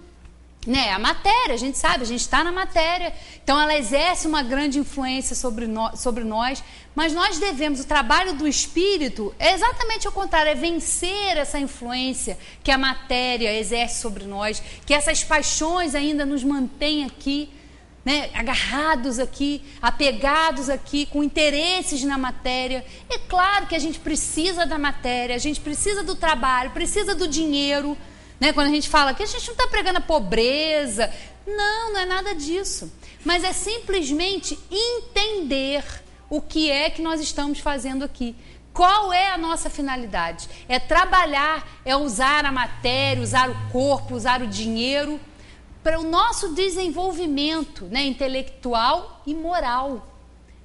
né? A matéria, a gente sabe, a gente está na matéria, então ela exerce uma grande influência sobre nós, mas nós devemos, o trabalho do Espírito é exatamente o contrário, é vencer essa influência que a matéria exerce sobre nós, que essas paixões ainda nos mantêm aqui, né, agarrados aqui, apegados aqui, com interesses na matéria. É claro que a gente precisa da matéria, a gente precisa do trabalho, precisa do dinheiro, né? Quando a gente fala que a gente não está pregando a pobreza, não é nada disso. Mas é simplesmente entender o que é que nós estamos fazendo aqui. Qual é a nossa finalidade? É trabalhar, é usar a matéria, usar o corpo, usar o dinheiro para o nosso desenvolvimento, né, intelectual e moral.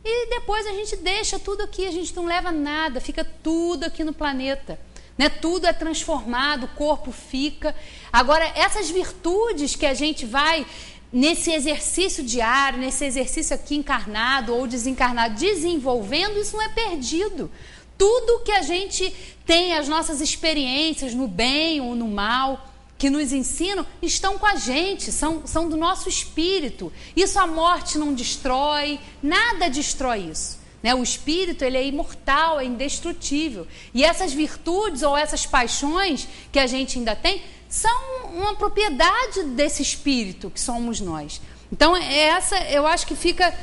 E depois a gente deixa tudo aqui, a gente não leva nada, fica tudo aqui no planeta, né? Tudo é transformado, o corpo fica. Agora, essas virtudes que a gente vai, nesse exercício diário, nesse exercício aqui encarnado ou desencarnado, desenvolvendo, isso não é perdido. tudo que a gente tem, as nossas experiências no bem ou no mal, que nos ensinam, estão com a gente, são do nosso espírito. Isso a morte não destrói, nada destrói isso. Né? O espírito, ele é imortal, é indestrutível. E essas virtudes ou essas paixões que a gente ainda tem, são uma propriedade desse espírito que somos nós. Então, eu acho que fica,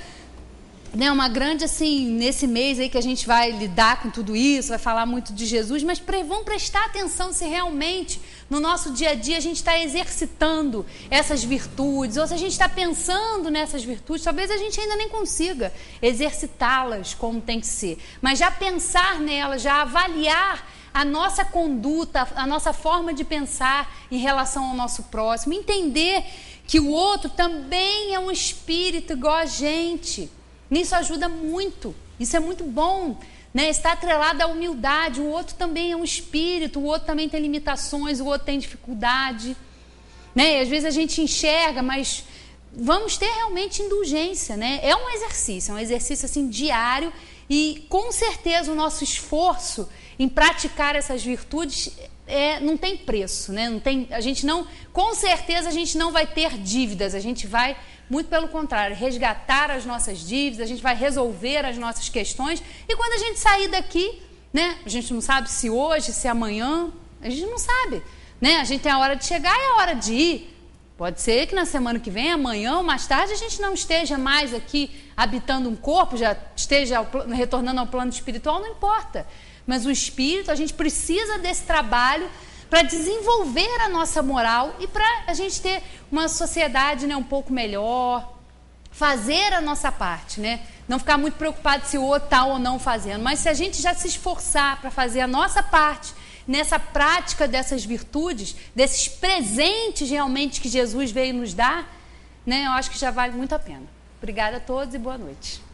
né, uma grande, assim, nesse mês aí que a gente vai lidar com tudo isso, vai falar muito de Jesus, mas vamos prestar atenção se realmente no nosso dia a dia a gente está exercitando essas virtudes, ou se a gente está pensando nessas virtudes, talvez a gente ainda nem consiga exercitá-las como tem que ser, mas já pensar nelas, já avaliar a nossa conduta, a nossa forma de pensar em relação ao nosso próximo, entender que o outro também é um espírito igual a gente. Isso ajuda muito, isso é muito bom, né? Está atrelado à humildade. O outro também é um espírito, o outro também tem limitações, o outro tem dificuldade, né? E às vezes a gente enxerga, mas vamos ter realmente indulgência, né? É um exercício assim diário, e com certeza o nosso esforço em praticar essas virtudes não tem preço, né? Com certeza a gente não vai ter dívidas, a gente vai, muito pelo contrário, resgatar as nossas dívidas, a gente vai resolver as nossas questões, e quando a gente sair daqui, né? A gente não sabe se hoje, se amanhã, a gente não sabe, né? A gente tem a hora de chegar e a hora de ir. Pode ser que na semana que vem, amanhã ou mais tarde, a gente não esteja mais aqui habitando um corpo, já esteja retornando ao plano espiritual, não importa. Mas o espírito, a gente precisa desse trabalho para desenvolver a nossa moral e para a gente ter uma sociedade, né, um pouco melhor, fazer a nossa parte, né? Não ficar muito preocupado se o outro está ou não fazendo, mas se a gente já se esforçar para fazer a nossa parte nessa prática dessas virtudes, desses presentes realmente que Jesus veio nos dar, né, eu acho que já vale muito a pena. Obrigada a todos e boa noite.